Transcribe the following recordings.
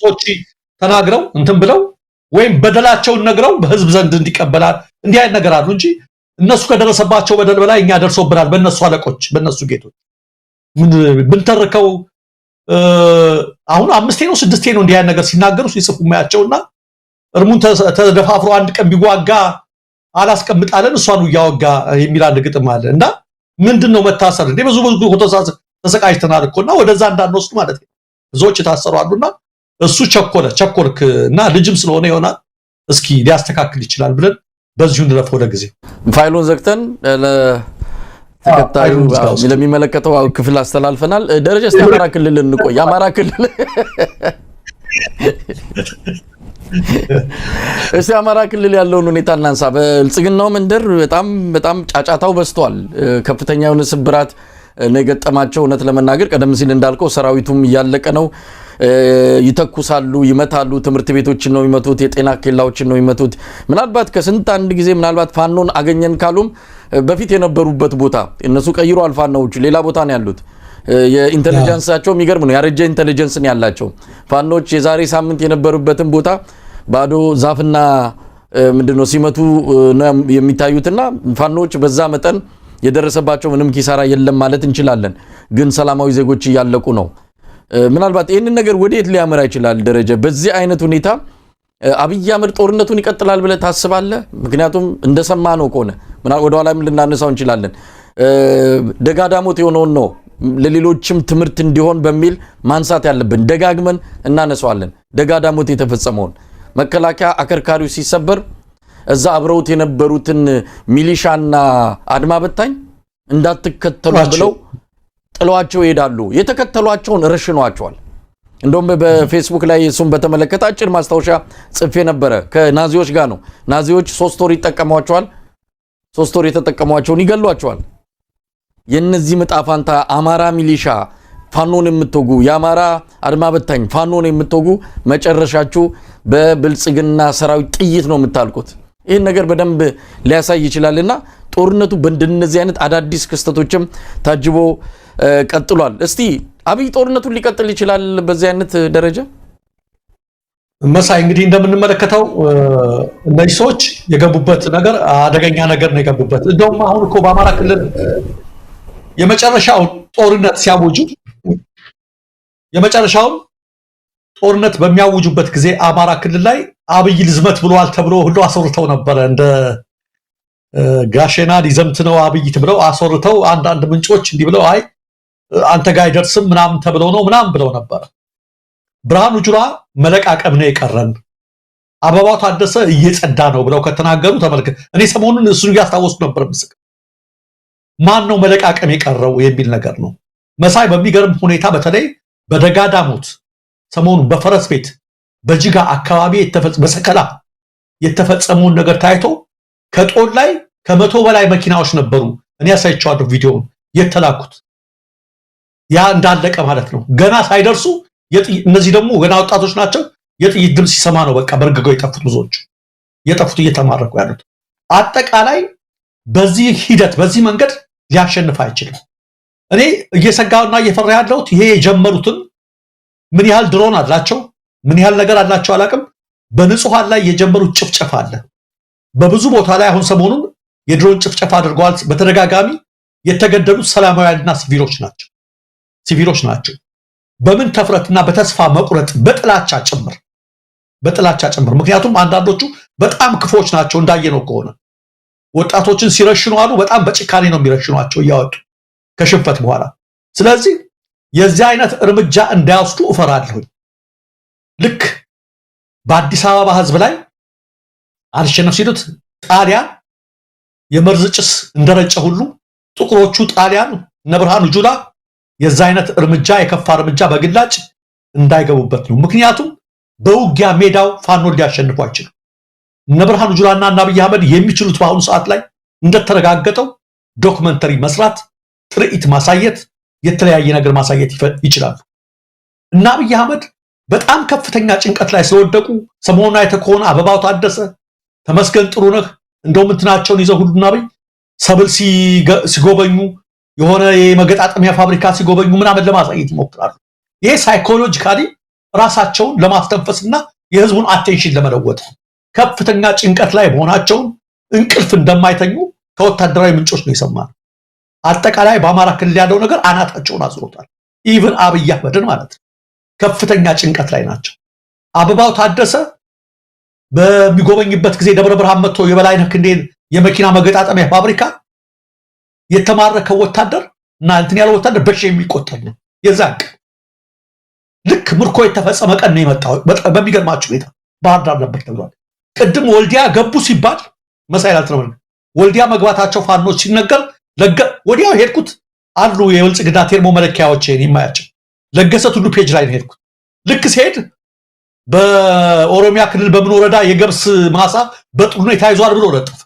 ሰዎች ተናግረው እንትን ብለው ወይም በደላቸውን ነግረው በህዝብ ዘንድ እንዲቀበላል እንዲህ አይነት ነገር አሉ እንጂ እነሱ ከደረሰባቸው በደል በላይ እኛ ደርሶብናል በእነሱ አለቆች በእነሱ ጌቶች ምን ተርከው አሁን 5 ነው 6 ነው እንዲህ አይነት ነገር ሲናገሩ ሲጽፉ ማያቸውና እርሙን ተደፋፍሮ አንድ ቀን ቢጓጋ አላስቀምጣለን እሷን ያወጋ የሚል አንድ ግጥም አለ እና ምንድነው መታሰር እንደ ብዙ ተሰቃይተናል እኮና ወደዛ እንዳንወስድ ማለት ነው ብዙዎች ታሰሩ አሉና እሱ ቸኮልክና ልጅም ስለሆነ ይሆናል እስኪ ሊያስተካክል ይችላል ብለን በዚሁ እንረፍ ወደ ጊዜ ፋይሉን ዘግተን ለተከታዩ ለሚመለከተው ክፍል አስተላልፈናል ደረጃ አማራ ክልል እንቆይ አማራ ክልል እስቲ አማራ ክልል ያለውን ሁኔታ እናንሳ በልጽግናው መንደር በጣም ጫጫታው በዝቷል ከፍተኛ የሆነ ስብራት ነገጠማቸው እነት ለመናገር ቀደም ሲል እንዳልከው ሰራዊቱም ያለቀ ነው ይተኩሳሉ ይመታሉ ትምርት ቤቶችን ነው ይመቱት የጤና ኬላዎችን ነው ይመቱት ምናልባት ከስንት አንድ ጊዜ ምናልባት ፋኖን አገኘን ካሉም በፊት የነበሩበት ቦታ እነሱ ቀይሩ አልፋናዎቹ ሌላ ቦታ ነው ያሉት የኢንተለጀንሳቸው የሚገርም ነው ያረጀ ኢንተለጀንስን ያላቸው ፋኖች የዛሬ ሳምንት የነበሩበትን ቦታ ባዶ ዛፍና ምንድነው ሲመቱ የሚታዩትና ፋኖች በዛ መጠን የደረሰባቸው ምንም ኪሳራ የለም ማለት እንችላለን ግን ሰላማዊ ዜጎች ያለቁ ነው ምናልባት ይሄንን ነገር ወዴት ሊያመራ ይችላል ደረጃ በዚህ አይነት ሁኔታ አብይ አህመድ ጦርነቱን ይቀጥላል ብለ ታስባለህ ምክንያቱም እንደሰማነው ከሆነ ምናልባት ወደ ኋላም ልናነሳው እንችላለን ደጋዳሞት የሆነውን ነው ለሌሎችም ትምርት እንዲሆን በሚል ማንሳት ያለብን ደጋግመን እናነሳዋለን ደጋዳሞት የተፈጸመውን መከላከያ አከርካሪው ሲሰበር እዛ አብረውት የነበሩትን ሚሊሻና አድማ በታኝ እንዳትከተሉ ብለው ጥሏቸው ይሄዳሉ የተከተሏቸውን ረሽኗቸዋል እንደውም በፌስቡክ ላይ እሱን በተመለከተ አጭር ማስታወሻ ጽፌ ነበር ከናዚዎች ጋር ነው ናዚዎች 3 ወር ይተቀሟቸዋል 3 ወር የተጠቀሟቸውን ይገሏቸዋል የነዚህ መጣፋንታ አማራ ሚሊሻ ፋኖን የምትወጉ ያማራ አድማ በታኝ ፋኖን የምትወጉ መጨረሻችሁ በብልጽግና ሰራዊት ጥይት ነው የምታልቁት ይሄን ነገር በደንብ ሊያሳይ ይችላልና ጦርነቱ በእንደነዚህ አይነት አዳዲስ ክስተቶችም ታጅቦ ቀጥሏል እስቲ አብይ ጦርነቱን ሊቀጥል ይችላል በዚህ አይነት ደረጃ መሳይ እንግዲህ እንደምንመለከተው እነዚህ ሰዎች የገቡበት ነገር አደገኛ ነገር ነው የገቡበት እንደውም አሁን እኮ በአማራ ክልል የመጨረሻው ጦርነት ሲያውጁ የመጨረሻው ጦርነት በሚያውጁበት ጊዜ አማራ ክልል ላይ አብይ ልዝመት ብሏል ተብሎ ሁሉ አሰሩተው ነበር እንደ ጋሸና ሊዘምት ነው አብይ ተብለው አሰሩተው አንድ ምንጮች እንዲ ብለው አይ አንተ ጋር አይደርስም ምናምን ተብለው ነው ምናምን ብለው ነበር ብርሃኑ ጁላ መለቃቀም ነው የቀረን አበባው ታደሰ እየጸዳ ነው ብለው ከተናገሩ ተመልከት እኔ ሰሞኑን እሱን ያስታውስ ነበር ምስክ ማን ነው መለቃቀም የቀረው የሚል ነገር ነው መሳይ በሚገርም ሁኔታ በተለይ በደጋዳሞት ሰሞኑን በፈረስ ቤት በጅጋ አካባቢ በሰከላ የተፈጸመውን ነገር ታይቶ ከጦል ላይ ከመቶ በላይ መኪናዎች ነበሩ እኔ ያሳይቻለሁ ቪዲዮውን የተላኩት ያ እንዳለቀ ማለት ነው ገና ሳይደርሱ እነዚህ ደግሞ ገና ወጣቶች ናቸው የጥይት ድምጽ ሲሰማ ነው በቃ በርግገው የጠፉት ብዙዎች የጠፉት እየተማረኩ ያሉት አጠቃላይ በዚህ ሂደት በዚህ መንገድ ሊያሸንፍ አይችልም እኔ እየሰጋውና እየፈራ ያለሁት ይሄ የጀመሩትን ምን ያህል ድሮን አላቸው ምን ያህል ነገር አላቸው አላቅም በንጹሃን ላይ የጀመሩት ጭፍጨፋ አለ በብዙ ቦታ ላይ አሁን ሰሞኑን የድሮን ጭፍጨፋ አድርገዋል በተደጋጋሚ የተገደሉት ሰላማዊያንና ሲቪሎች ናቸው በምን ተፍረትና በተስፋ መቁረጥ በጥላቻ ጭምር ምክንያቱም አንዳንዶቹ በጣም ክፎች ናቸው እንዳየነው ከሆነ ወጣቶችን ሲረሽኑ አሉ በጣም በጭካኔ ነው የሚረሽኗቸው ያወጡ ከሽንፈት በኋላ ስለዚህ የዚህ አይነት እርምጃ እንዳይወስዱ እፈራለሁ ልክ በአዲስ አበባ ህዝብ ላይ አልሸነፍ ሲሉት ጣሊያን የመርዝ ጭስ እንደረጨ ሁሉ ጥቁሮቹ ጣሊያን ነብርሃኑ ጁላ የዚህ አይነት እርምጃ የከፋ እርምጃ በግላጭ እንዳይገቡበት ነው ምክንያቱም በውጊያ ሜዳው ፋኖ ሊያሸንፉ አይችሉም ነብርሃኑ ጁላና አብይ አህመድ የሚችሉት በአሁኑ ሰዓት ላይ እንደተረጋገጠው ዶክመንተሪ መስራት ትርኢት ማሳየት የተለያየ ነገር ማሳየት ይችላሉ እና አብይ አህመድ በጣም ከፍተኛ ጭንቀት ላይ ስለወደቁ ሰሞኑን አይተከሆነ አበባው ታደሰ ተመስገን ጥሩነህ እንደውም እንትናቸውን ይዘው ሁሉና አብይ ሰብል ሲጎበኙ የሆነ የመገጣጠሚያ ፋብሪካ ሲጎበኙ ምናምን ለማሳየት ይሞክራሉ ይሄ ሳይኮሎጂካሊ ራሳቸውን ለማስተንፈስና የህዝቡን አቴንሽን ለመለወጥ ከፍተኛ ጭንቀት ላይ መሆናቸውን እንቅልፍ እንደማይተኙ ከወታደራዊ ምንጮች ነው የሰማነው። አጠቃላይ በአማራ ክልል ያለው ነገር አናታቸውን አዝሮታል። ኢቭን አብይ አህመድን ማለት ነው። ከፍተኛ ጭንቀት ላይ ናቸው። አበባው ታደሰ በሚጎበኝበት ጊዜ ደብረ ብርሃን መጥቶ የበላይነህ ክንዴን የመኪና መገጣጠሚያ ፋብሪካ የተማረከው ወታደር እና እንትን ያለው ወታደር በሺ የሚቆጠር ነው። የዛን ቀን ልክ ምርኮ የተፈጸመ ቀን ነው የመጣው። በሚገርማችሁ ሁኔታ ባህር ዳር ነበር ተብሏል። ቅድም ወልዲያ ገቡ ሲባል መሳይል አልተረመ ወልዲያ መግባታቸው ፋኖች ሲነገር ወዲያው ሄድኩት አሉ የብልጽግና ቴርሞ መለኪያዎችን የማያቸው ለገሰ ሁሉ ፔጅ ላይ ነው ሄድኩት። ልክ ሲሄድ በኦሮሚያ ክልል በምን ወረዳ የገብስ ማሳ በጥሩ ሁኔታ ይዟል ብሎ ለጠፈ።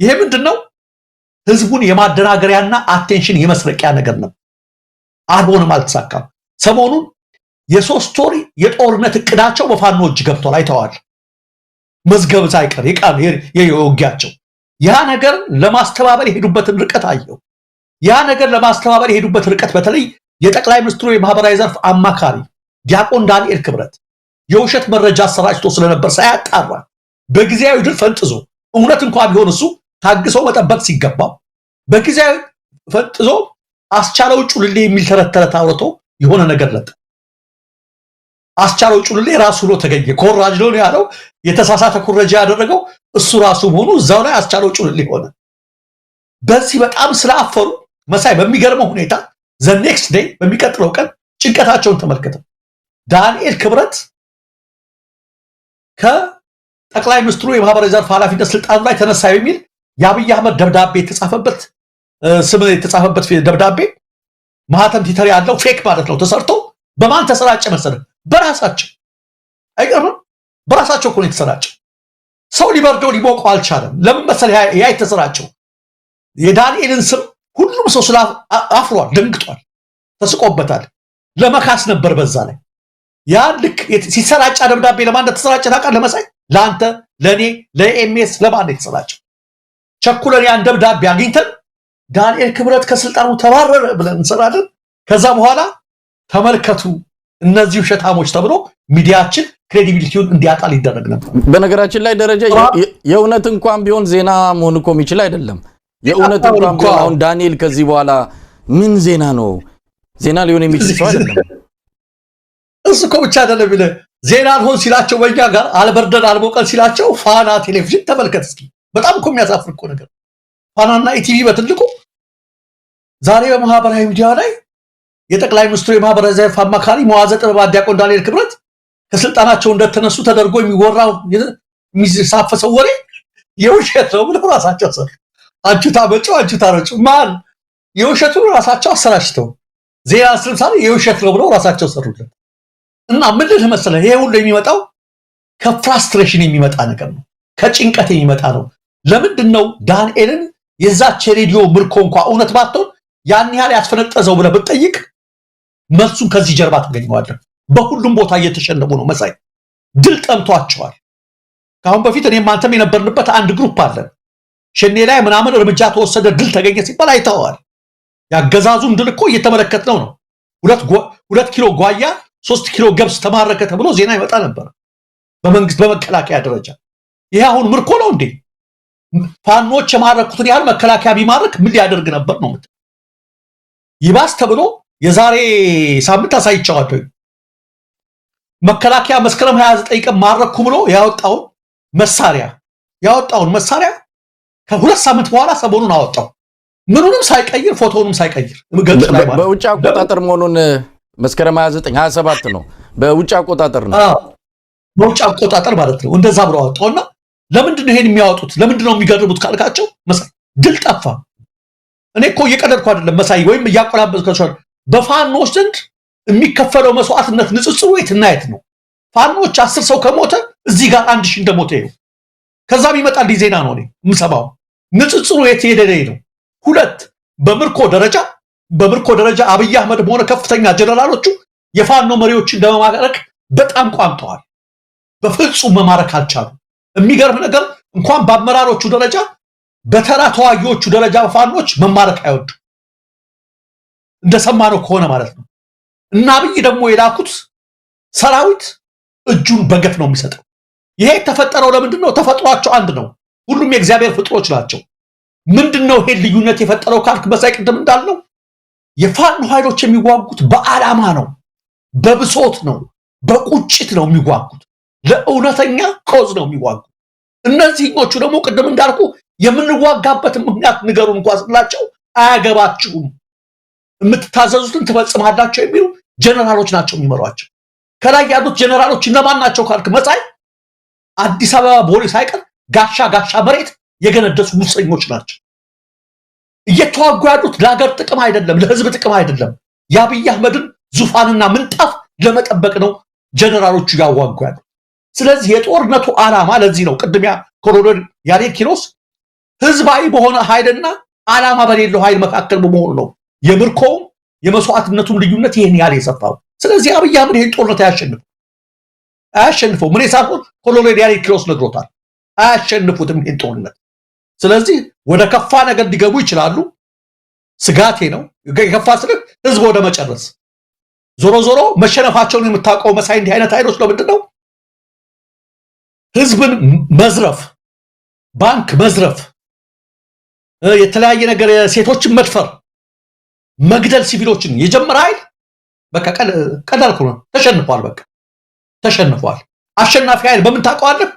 ይሄ ምንድነው? ህዝቡን የማደናገሪያና አቴንሽን የመስረቂያ ነገር ነው። አልሆነም፣ አልተሳካም። ሰሞኑን የሶስት ወር የጦርነት እቅዳቸው በፋኖ እጅ ገብቷል። አይተዋል። መዝገብ ሳይቀር የቃል የውጊያቸው ያ ነገር ለማስተባበር የሄዱበትን ርቀት አየው። ያ ነገር ለማስተባበር የሄዱበት ርቀት በተለይ የጠቅላይ ሚኒስትሩ የማህበራዊ ዘርፍ አማካሪ ዲያቆን ዳንኤል ክብረት የውሸት መረጃ አሰራጭቶ ስለነበር ሳያጣራ በጊዜያዊ ድል ፈንጥዞ እውነት እንኳን ቢሆን እሱ ታግሶ መጠበቅ ሲገባው በጊዜያዊ ፈንጥዞ አስቻለው ጩልሌ የሚል ተረት አውርቶ የሆነ ነገር ለጠ። አስቻለው ጩልሌ ራሱ ነው ተገኘ። ኮራጅ ነው ያለው። የተሳሳተ ኩረጃ ያደረገው እሱ ራሱ መሆኑ እዛው ላይ አስቻለው ጩልሌ ሆነ። በዚህ በጣም ስላፈሩ መሳይ በሚገርመው ሁኔታ ዘ ኔክስት ዴይ በሚቀጥለው ቀን ጭንቀታቸውን ተመልከተ። ዳንኤል ክብረት ከጠቅላይ ሚኒስትሩ የማህበራዊ ዘርፍ ኃላፊነት ስልጣኑ ላይ ተነሳ የሚል የአብይ አህመድ ደብዳቤ የተጻፈበት ስም የተጻፈበት ደብዳቤ ማህተም ቲተር ያለው ፌክ ማለት ነው ተሰርቶ በማን ተሰራጨ መሰለህ? በራሳቸው። አይገርምም? በራሳቸው እኮ ነው የተሰራጨው። ሰው ሊበርደው ሊሞቀው አልቻለም። ለምን መሰለህ ያ የተሰራጨው? የዳንኤልን ስም ሁሉም ሰው ስለ አፍሯል፣ ደንግጧል፣ ተስቆበታል። ለመካስ ነበር በዛ ላይ ያ ልክ ሲሰራጫ ደብዳቤ ለማን እንደተሰራጨ ታውቃለህ መሳይ? ለአንተ፣ ለኔ፣ ለኤምኤስ ለማን የተሰራጨው? ቸኩለን ያን ደብዳቤ አግኝተን ዳንኤል ክብረት ከስልጣኑ ተባረረ ብለን እንሰራለን። ከዛ በኋላ ተመልከቱ እነዚህ ውሸታሞች ተብሎ ሚዲያችን ክሬዲቢሊቲውን እንዲያጣ ሊደረግ ነበር። በነገራችን ላይ ደረጃ የእውነት እንኳን ቢሆን ዜና መሆን እኮ የሚችል አይደለም። የእውነት እንኳን ቢሆን አሁን ዳንኤል ከዚህ በኋላ ምን ዜና ነው? ዜና ሊሆን የሚችል ሰው አይደለም። እሱ እኮ ብቻ አይደለም ይለ ዜና አልሆን ሲላቸው በእኛ ጋር አልበርደን አልሞቀን ሲላቸው ፋና ቴሌቪዥን ተመልከት እስኪ። በጣም እኮ የሚያሳፍር እኮ ነገር። ፋናና ኢቲቪ በትልቁ ዛሬ በማህበራዊ ሚዲያ ላይ የጠቅላይ ሚኒስትሩ የማህበራዊ ዘርፍ አማካሪ መዋዘ ጥበባት ዲያቆን ዳንኤል ክብረት ከስልጣናቸው እንደተነሱ ተደርጎ የሚወራው የሚሳፈሰው ወሬ የውሸት ነው ብለው ራሳቸው ሰሩ። አንቺ ታመጪው አንቺ ታረጪው ማን የውሸቱን ራሳቸው አሰራጭተው ዜና ስለምሳሌ የውሸት ነው ብለው ራሳቸው ሰሩለት። እና ምን ልልህ መሰለህ ይሄ ሁሉ የሚመጣው ከፍራስትሬሽን የሚመጣ ነገር ነው፣ ከጭንቀት የሚመጣ ነው። ለምንድን ነው ዳንኤልን የዛች ሬዲዮ ምርኮ እንኳን እውነት ባትሆን ያን ያህል ያስፈነጠዘው ብለህ ብትጠይቅ መልሱን ከዚህ ጀርባ ታገኘዋለህ። በሁሉም ቦታ እየተሸነፉ ነው መሳይ። ድል ጠምቷቸዋል። ከአሁን በፊት እኔም አንተም የነበርንበት አንድ ግሩፕ አለን። ሸኔ ላይ ምናምን እርምጃ ተወሰደ ድል ተገኘ ሲባል አይተዋል። ያገዛዙን ድል እኮ እየተመለከትነው ነው። 2 ኪሎ ጓያ 3 ኪሎ ገብስ ተማረከ ተብሎ ዜና ይመጣ ነበር በመንግስት በመከላከያ ደረጃ። ይሄ አሁን ምርኮ ነው እንዴ? ፋኖች የማረኩትን ያህል መከላከያ ቢማርክ ምን ሊያደርግ ነበር ነው? ይባስ ተብሎ የዛሬ ሳምንት አሳይቻለሁ። መከላከያ መስከረም 29 ቀን ማረኩ ብሎ ያወጣውን መሳሪያ ከ2 ሳምንት በኋላ ሰሞኑን አወጣው። ምኑንም ሳይቀይር ፎቶውንም ሳይቀይር በውጭ አቆጣጠር መሆኑን መስከረም 29 27 ነው። በውጭ አቆጣጠር ነው። በውጭ አቆጣጠር ማለት ነው። እንደዛ ብለው አወጣውና ለምንድን ነው ይሄን የሚያወጡት? ለምንድን ነው የሚገርሙት ካልካቸው መሳይ ድል ጠፋ። እኔ እኮ እየቀለድኩ አይደለም መሳይ፣ ወይም እያቆላበዝከው በፋኖች ዘንድ የሚከፈለው መስዋዕትነት ንጽጽሩ የትና የት ነው? ፋኖች 10 ሰው ከሞተ እዚህ ጋር 1000 እንደሞተ ይሄው ከዛም ይመጣል ዜና ነው እኔ የምሰማው። ንጽጽሩ የት ሄደ ነው? 2 በምርኮ ደረጃ አብይ አህመድ ሆነ ከፍተኛ ጀነራሎቹ የፋኖ መሪዎችን ለመማረክ በጣም ቋምጠዋል። በፍጹም መማረክ አልቻሉም። የሚገርም ነገር እንኳን በአመራሮቹ ደረጃ በተራ ተዋጊዎቹ ደረጃ ፋኖች መማረክ አይወዱ እንደሰማነው ከሆነ ማለት ነው። እና አብይ ደግሞ የላኩት ሰራዊት እጁን በገፍ ነው የሚሰጠው። ይሄ ተፈጠረው ለምንድነው? ተፈጥሯቸው አንድ ነው። ሁሉም የእግዚአብሔር ፍጥሮች ናቸው። ምንድነው ይሄ ልዩነት የፈጠረው ካልክ በሳይ ቅድም እንዳልነው የፋኖ ኃይሎች የሚዋጉት በዓላማ ነው፣ በብሶት ነው፣ በቁጭት ነው የሚዋጉት፣ ለእውነተኛ ኮዝ ነው የሚዋጉት። እነዚህኞቹ ደግሞ ቅድም እንዳልኩ የምንዋጋበት ምክንያት ንገሩን እንኳን ስላቸው አያገባችሁም፣ የምትታዘዙትን ትፈጽማላችሁ የሚሉ ጀነራሎች ናቸው የሚመሯቸው። ከላይ ያሉት ጀነራሎች እነማን ናቸው ካልክ መሳይ አዲስ አበባ ቦሌ ሳይቀር ጋሻ መሬት የገነደሱ ሙሰኞች ናቸው። እየተዋጉ ያሉት ለሀገር ጥቅም አይደለም፣ ለህዝብ ጥቅም አይደለም። የአብይ አህመድን ዙፋንና ምንጣፍ ለመጠበቅ ነው ጀነራሎቹ ያዋጉ ያሉት። ስለዚህ የጦርነቱ ዓላማ ለዚህ ነው። ቅድሚያ ኮሎኔል ያሬድ ኪሮስ ህዝባዊ በሆነ ኃይልና ዓላማ በሌለው ኃይል መካከል በመሆኑ ነው የምርኮውም የመስዋዕትነቱም ልዩነት ይሄን ያህል የሰፋው። ስለዚህ አብይ አህመድ ይሄን ጦርነት አያሸንፈው። ምን ሳይሆን ኮሎኔል ያሬድ ኪሮስ ነግሮታል። አያሸንፉትም ይሄን ጦርነት። ስለዚህ ወደ ከፋ ነገር ሊገቡ ይችላሉ። ስጋቴ ነው የከፋ ስልክ ህዝብ ወደ መጨረስ። ዞሮ መሸነፋቸውን የምታውቀው መሳይ እንዲህ አይነት ኃይሎች ለምንድን ነው ህዝብን መዝረፍ፣ ባንክ መዝረፍ፣ የተለያየ ነገር ሴቶችን መድፈር፣ መግደል ሲቪሎችን የጀመረ ኃይል በቃ ቀላል ነው። ተሸንፏል። በቃ ተሸንፏል። አሸናፊ ኃይል በምን ታውቀዋለህ?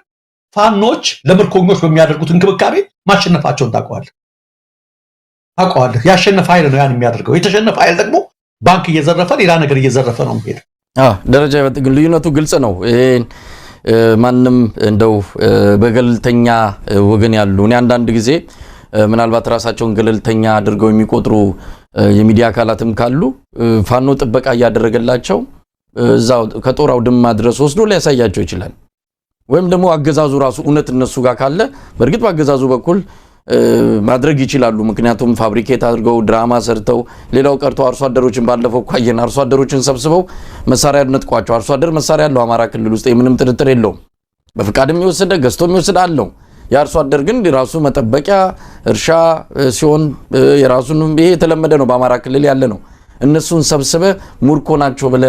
ፋኖች ለምርኮኞች በሚያደርጉት እንክብካቤ ማሸነፋቸውን ታውቀዋለህ። ያሸነፈ ኃይል ነው ያን የሚያደርገው። የተሸነፈ ኃይል ደግሞ ባንክ እየዘረፈ ሌላ ነገር እየዘረፈ ነው የሚሄድ። ደረጃ ግን ልዩነቱ ግልጽ ነው። ማንም እንደው በገለልተኛ ወገን ያሉ እኔ አንዳንድ ጊዜ ምናልባት ራሳቸውን ገለልተኛ አድርገው የሚቆጥሩ የሚዲያ አካላትም ካሉ ፋኖ ጥበቃ እያደረገላቸው እዛው ከጦር አውድማ ድረስ ወስዶ ሊያሳያቸው ይችላል። ወይም ደግሞ አገዛዙ ራሱ እውነት እነሱ ጋር ካለ በእርግጥ በአገዛዙ በኩል ማድረግ ይችላሉ። ምክንያቱም ፋብሪኬት አድርገው ድራማ ሰርተው ሌላው ቀርቶ አርሶ አደሮችን ባለፈው ቋየን አርሶ አደሮችን ሰብስበው መሳሪያ ነጥቋቸው። አርሶ አደር መሳሪያ ያለው አማራ ክልል ውስጥ ምንም ጥርጥር የለውም። በፍቃድም ይወሰደ ገዝቶም ይወሰደ አለው። የአርሶ አደር ግን ራሱ መጠበቂያ እርሻ ሲሆን የራሱን ይሄ የተለመደ ነው፣ በአማራ ክልል ያለ ነው። እነሱን ሰብስበ ሙርኮ ናቸው ብለ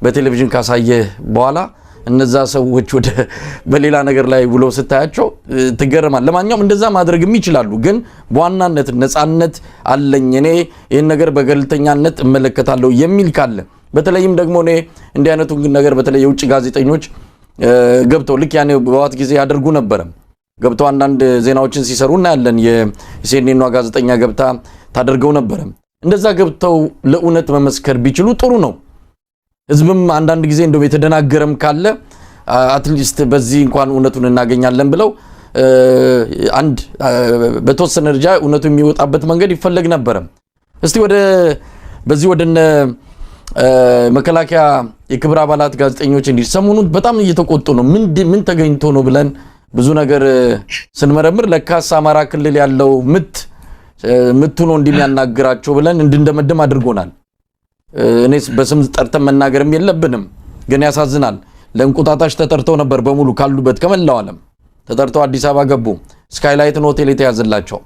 በቴሌቪዥን ካሳየ በኋላ እነዛ ሰዎች ወደ በሌላ ነገር ላይ ውለው ስታያቸው ትገረማል። ለማንኛውም እንደዛ ማድረግም ይችላሉ። ግን በዋናነት ነፃነት አለኝ እኔ ይሄን ነገር በገለልተኛነት እመለከታለሁ የሚል ካለ በተለይም ደግሞ እኔ እንዲህ አይነቱ ነገር በተለይ የውጭ ጋዜጠኞች ገብተው ልክ ያኔ በዋት ጊዜ ያደርጉ ነበር። ገብተው አንዳንድ ዜናዎችን ሲሰሩና ያለን የሲኤንኤን ጋዜጠኛ ገብታ ታደርገው ነበር። እንደዛ ገብተው ለኡነት መመስከር ቢችሉ ጥሩ ነው። ህዝብም አንዳንድ ጊዜ እንደው የተደናገረም ካለ አትሊስት በዚህ እንኳን ኡነቱን እናገኛለን ብለው አንድ በተወሰነ ደረጃ ኡነቱ የሚወጣበት መንገድ ይፈልግ ነበር። እስቲ በዚህ ወደነ መከላከያ የክብር አባላት ጋዜጠኞች እንዲሰሙኑት በጣም እየተቆጡ ነው። ምን ተገኝቶ ነው ብለን ብዙ ነገር ስንመረምር ለካስ አማራ ክልል ያለው ምት ነው እንደሚያናግራቸው ብለን እንድንደመደም አድርጎናል። እኔስ በስም ጠርተን መናገርም የለብንም፣ ግን ያሳዝናል። ለእንቁጣጣሽ ተጠርተው ነበር በሙሉ ካሉበት ከመላው ዓለም ተጠርተው አዲስ አበባ ገቡ። ስካይላይትን ሆቴል የተያዘላቸው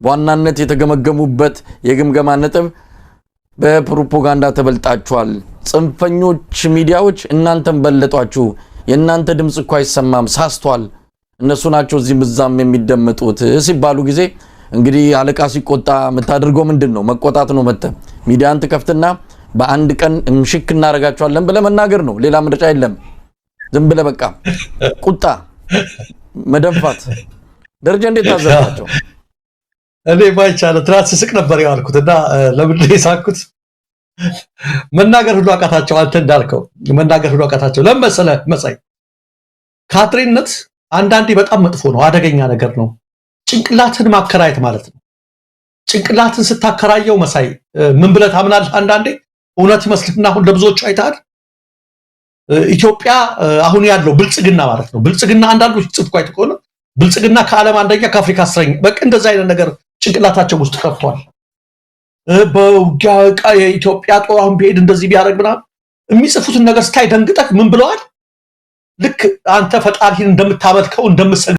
በዋናነት የተገመገሙበት የግምገማ ነጥብ በፕሮፓጋንዳ ተበልጣችኋል፣ ጽንፈኞች ሚዲያዎች እናንተን በለጧችሁ፣ የእናንተ ድምጽ እኮ አይሰማም፣ ሳስቷል፣ እነሱ ናቸው እዚህ ምዛም የሚደመጡት ሲባሉ ጊዜ እንግዲህ አለቃ ሲቆጣ የምታደርገው ምንድነው? መቆጣት ነው። ሚዲያን ትከፍትና በአንድ ቀን ምሽክ እናረጋቸዋለን ብለ መናገር ነው። ሌላ ምርጫ የለም። ዝም ብለ በቃ ቁጣ መደንፋት። ደረጃ እንዴት ታዘባቸው? እኔ ባይቻለ ትራስ ስቅ ነበር ያልኩትና ለምን ሳኩት መናገር ሁሉ አቃታቸው። አንተ እንዳልከው መናገር ሁሉ አቃታቸው። ለምሳሌ መሳይ ካድሬነት አንዳንዴ በጣም መጥፎ ነው፣ አደገኛ ነገር ነው። ጭንቅላትን ማከራየት ማለት ነው። ጭንቅላትን ስታከራየው መሳይ ምን ብለህ ታምናለህ? አንዳንዴ እውነት ይመስልና አሁን ለብዙዎች አይታል ኢትዮጵያ አሁን ያለው ብልጽግና ማለት ነው። ብልጽግና አንዳንዶች ጽፍቁ አይተቆነ ብልጽግና ከዓለም አንደኛ ከአፍሪካ አስረኛ በቃ እንደዛ አይነት ነገር ጭንቅላታቸው ውስጥ ከፍቷል። በውጊያ የኢትዮጵያ ጦር አሁን ቢሄድ እንደዚህ ቢያደርግና የሚጽፉትን ነገር ስታይ ደንግጠህ ምን ብለዋል? ልክ አንተ ፈጣሪን እንደምታመልከው እንደምትሰግድ